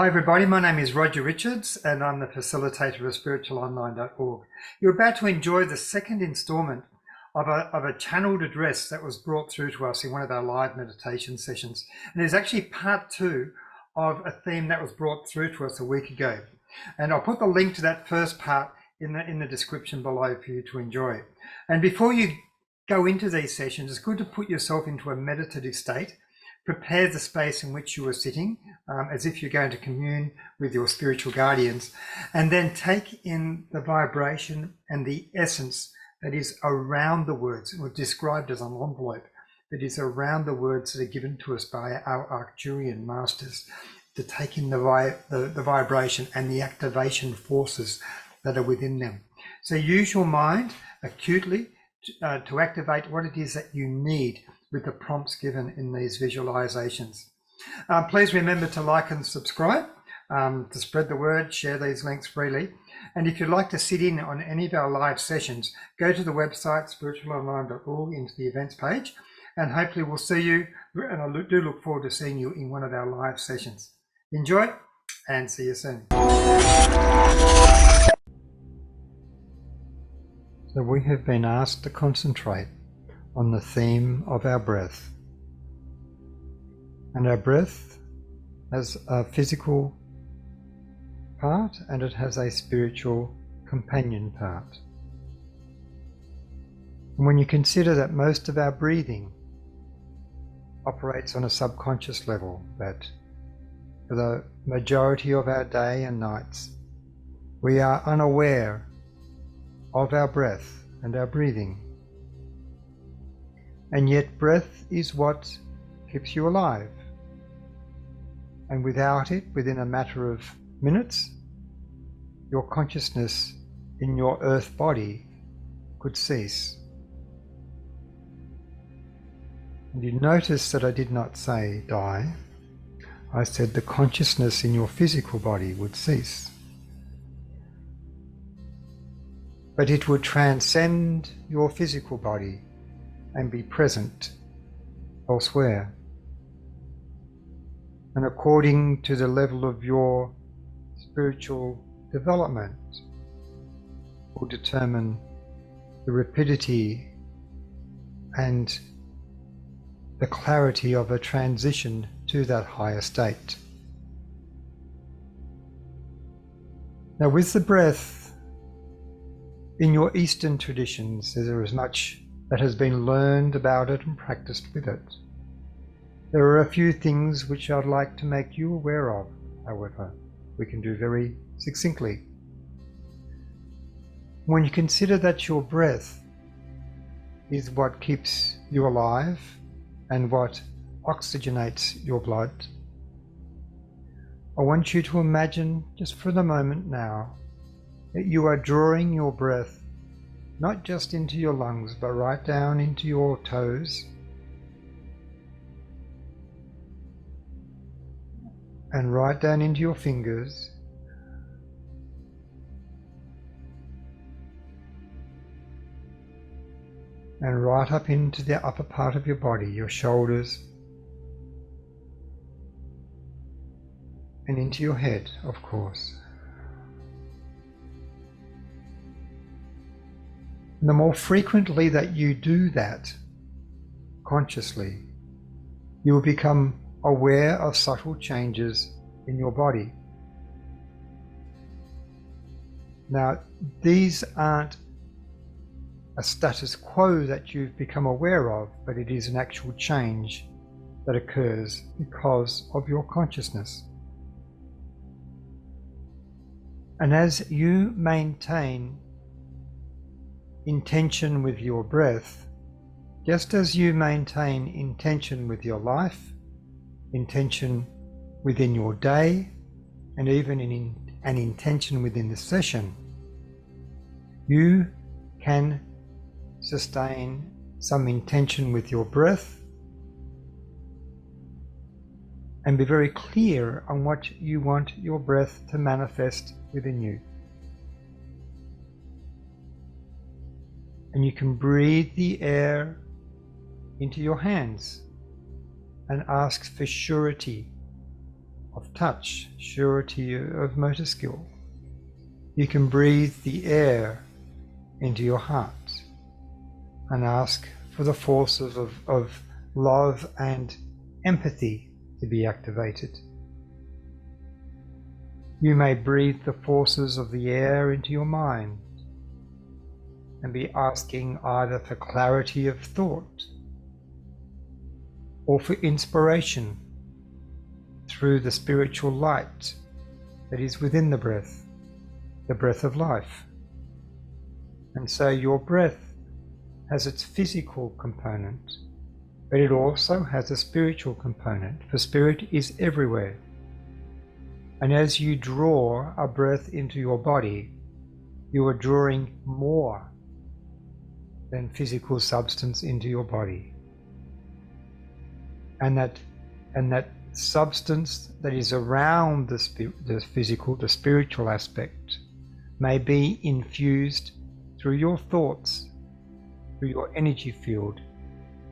Hi everybody, my name is Roger Richards and I'm the facilitator of spiritualonline.org. You're about to enjoy the second instalment of a channeled address that was brought through to us in one of our live meditation sessions. And it's actually part two of a theme that was brought through to us a week ago. And I'll put the link to that first part in the description below for you to enjoy. And before you go into these sessions, it's good to put yourself into a meditative state. Prepare the space in which you are sitting as if you're going to commune with your spiritual guardians, and then take in the vibration and the essence that is around the words, or described as an envelope that is around the words that are given to us by our Arcturian masters, to take in the vibration and the activation forces that are within them. So use your mind acutely to activate what it is that you need with the prompts given in these visualizations. Please remember to like and subscribe, to spread the word, share these links freely. And if you'd like to sit in on any of our live sessions, go to the website spiritualonline.org into the events page, and hopefully we'll see you, and I do look forward to seeing you in one of our live sessions. Enjoy and see you soon. So we have been asked to concentrate on the theme of our breath. And our breath has a physical part and it has a spiritual companion part. And when you consider that most of our breathing operates on a subconscious level, that for the majority of our day and nights we are unaware of our breath and our breathing. And yet breath is what keeps you alive. And without it, within a matter of minutes, your consciousness in your earth body could cease. And you notice that I did not say die. I said the consciousness in your physical body would cease. But it would transcend your physical body and be present elsewhere. And according to the level of your spiritual development will determine the rapidity and the clarity of a transition to that higher state. Now with the breath, in your Eastern traditions, there is much that has been learned about it and practiced with it. There are a few things which I'd like to make you aware of, however, we can do very succinctly. When you consider that your breath is what keeps you alive and what oxygenates your blood, I want you to imagine just for the moment now that you are drawing your breath not just into your lungs, but right down into your toes and right down into your fingers and right up into the upper part of your body, your shoulders, and into your head, of course. And the more frequently that you do that consciously, you will become aware of subtle changes in your body. Now, these aren't a status quo that you've become aware of, but it is an actual change that occurs because of your consciousness. And as you maintain intention with your breath, just as you maintain intention with your life, intention within your day, and even an intention within the session, you can sustain some intention with your breath and be very clear on what you want your breath to manifest within you. And you can breathe the air into your hands and ask for surety of touch, surety of motor skill. You can breathe the air into your heart and ask for the forces of love and empathy to be activated. You may breathe the forces of the air into your mind and be asking either for clarity of thought or for inspiration through the spiritual light that is within the breath of life. And so your breath has its physical component, but it also has a spiritual component, for spirit is everywhere. And as you draw a breath into your body, you are drawing more than physical substance into your body. And that substance that is around the physical, the spiritual aspect, may be infused through your thoughts, through your energy field,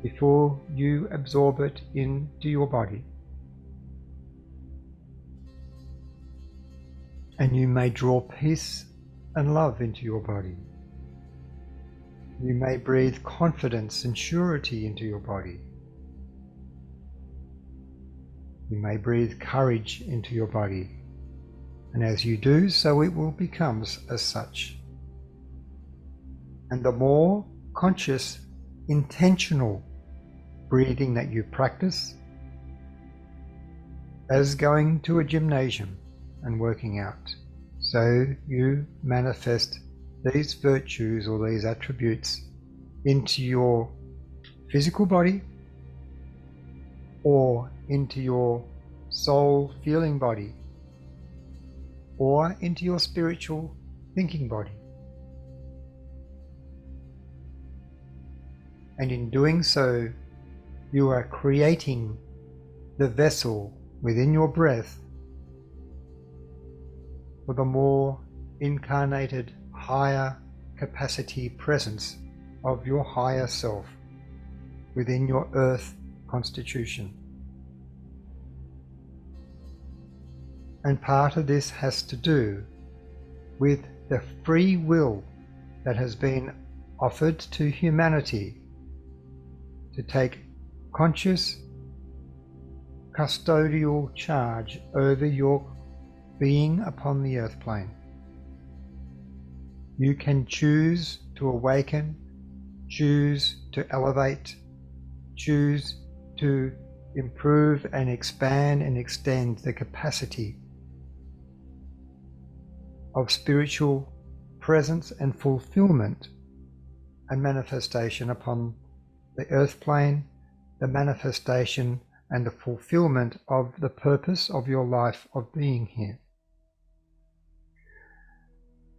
before you absorb it into your body. And you may draw peace and love into your body. You may breathe confidence and surety into your body. You may breathe courage into your body. And as you do, so it will become as such. And the more conscious, intentional breathing that you practice, as going to a gymnasium and working out, so you manifest these virtues or these attributes into your physical body or into your soul feeling body or into your spiritual thinking body. And in doing so, you are creating the vessel within your breath for the more incarnated, higher capacity presence of your higher self within your earth constitution. And part of this has to do with the free will that has been offered to humanity to take conscious custodial charge over your being upon the earth plane. You can choose to awaken, choose to elevate, choose to improve and expand and extend the capacity of spiritual presence and fulfillment and manifestation upon the earth plane, the manifestation and the fulfillment of the purpose of your life of being here.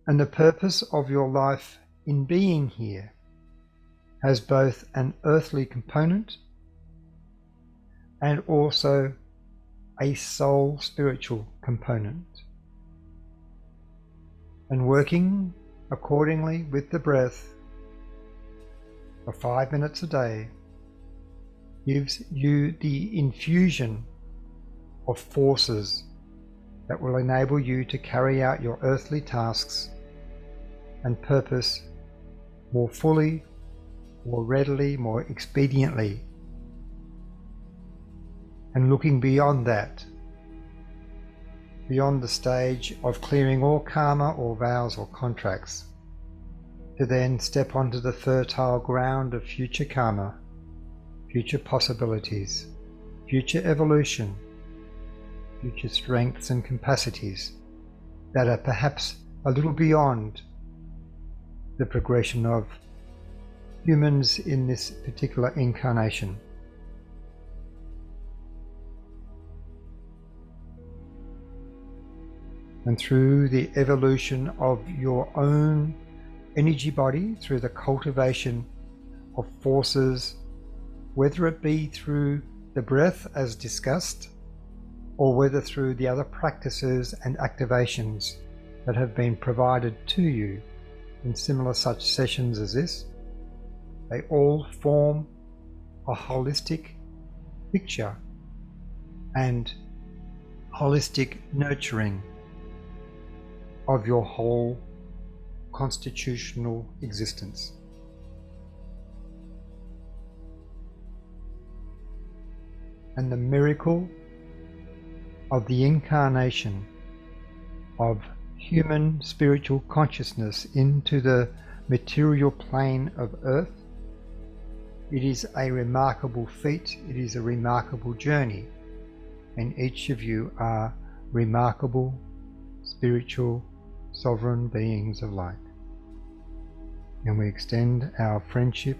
And the purpose of your life in being here has both an earthly component and also a soul spiritual component. And working accordingly with the breath for 5 minutes a day gives you the infusion of forces that will enable you to carry out your earthly tasks and purpose more fully, more readily, more expediently. And looking beyond that, beyond the stage of clearing all karma or vows or contracts, to then step onto the fertile ground of future karma, future possibilities, future evolution, future strengths and capacities that are perhaps a little beyond the progression of humans in this particular incarnation. And through the evolution of your own energy body, through the cultivation of forces, whether it be through the breath as discussed, or whether through the other practices and activations that have been provided to you in similar such sessions as this, they all form a holistic picture and holistic nurturing of your whole constitutional existence. And the miracle of the incarnation of human spiritual consciousness into the material plane of Earth, it is a remarkable feat, it is a remarkable journey, and each of you are remarkable spiritual sovereign beings of light. And we extend our friendship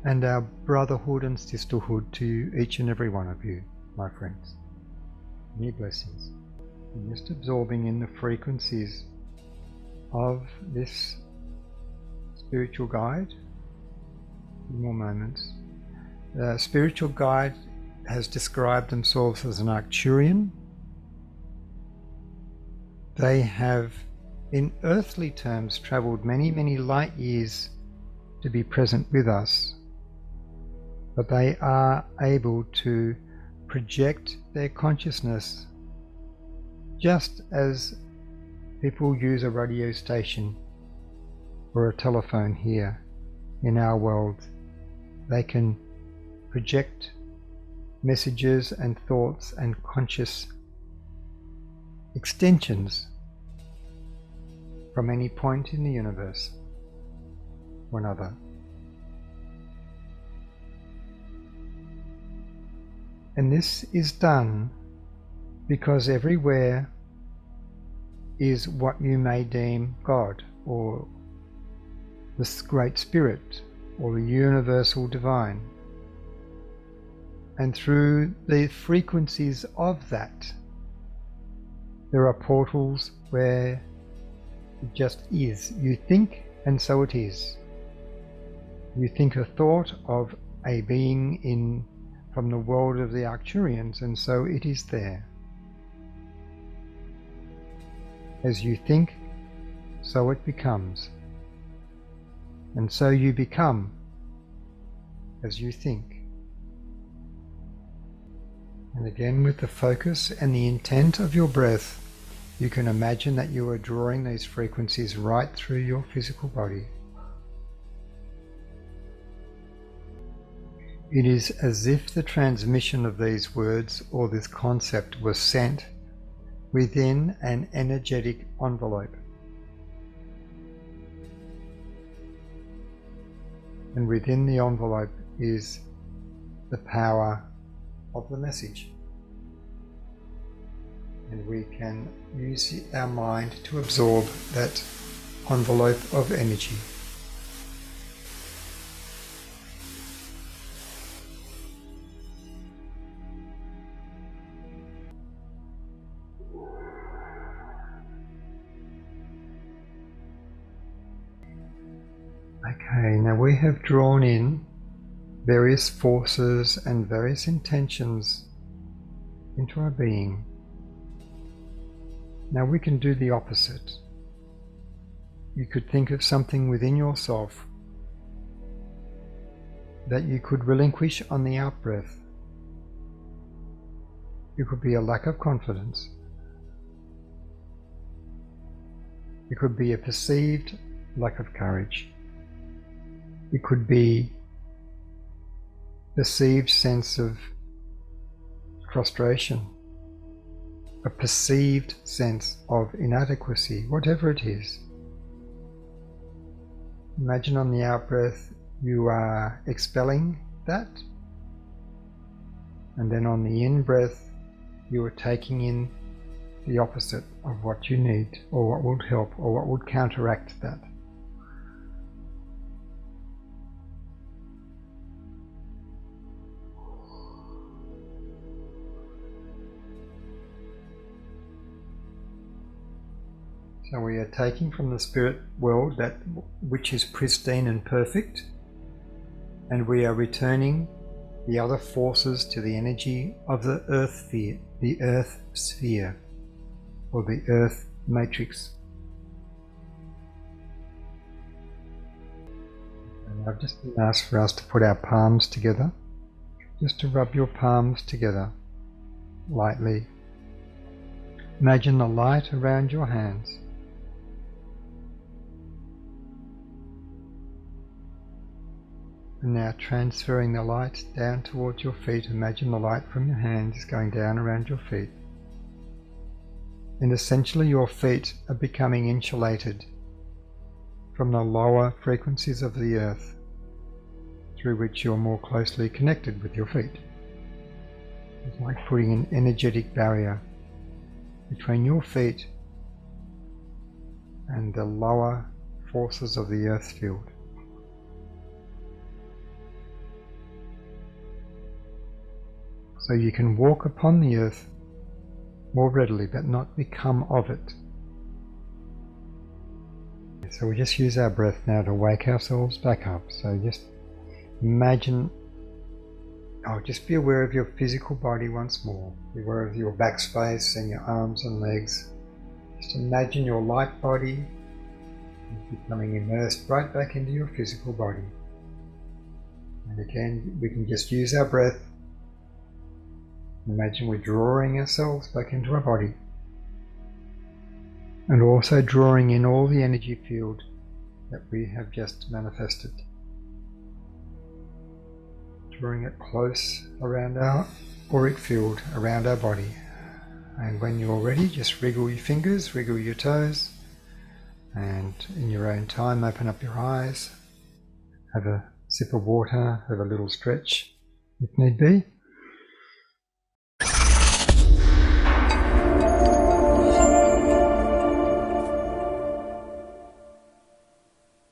and our brotherhood and sisterhood to each and every one of you, my friends. Many blessings. And just absorbing in the frequencies of this spiritual guide. A few more moments. The spiritual guide has described themselves as an Arcturian. They have, in earthly terms, travelled many, many light years to be present with us, but they are able to project their consciousness just as people use a radio station or a telephone here in our world. They can project messages and thoughts and conscious extensions from any point in the universe or another. And this is done because everywhere is what you may deem God, or this Great Spirit, or the universal divine. And through the frequencies of that, there are portals where it just is. You think, and so it is. You think a thought of a being from the world of the Arcturians, and so it is there. As you think, so it becomes. And so you become as you think. And again, with the focus and the intent of your breath, you can imagine that you are drawing these frequencies right through your physical body. It is as if the transmission of these words or this concept was sent within an energetic envelope. And within the envelope is the power of the message. And we can use our mind to absorb that envelope of energy. Okay, now we have drawn in various forces and various intentions into our being. Now we can do the opposite. You could think of something within yourself that you could relinquish on the out-breath. It could be a lack of confidence. It could be a perceived lack of courage. It could be a perceived sense of frustration, a perceived sense of inadequacy, whatever it is. Imagine on the out-breath you are expelling that, and then on the in-breath you are taking in the opposite of what you need, or what would help, or what would counteract that. So we are taking from the spirit world that which is pristine and perfect, and we are returning the other forces to the energy of the earth sphere, or the earth matrix. And I've just been asked for us to put our palms together, just to rub your palms together. lightly. Imagine the light around your hands. And now transferring the light down towards your feet. Imagine the light from your hands is going down around your feet. And essentially your feet are becoming insulated from the lower frequencies of the earth, through which you're more closely connected with your feet. It's like putting an energetic barrier between your feet and the lower forces of the earth field. So you can walk upon the earth more readily, but not become of it. So we just use our breath now to wake ourselves back up. So just imagine, just be aware of your physical body once more. Be aware of your back space and your arms and legs. Just imagine your light body becoming immersed right back into your physical body. And again, we can just use our breath. Imagine we're drawing ourselves back into our body, and also drawing in all the energy field that we have just manifested. Drawing it close around our auric field, around our body. And when you're ready, just wriggle your fingers, wriggle your toes, and in your own time open up your eyes, have a sip of water, have a little stretch if need be.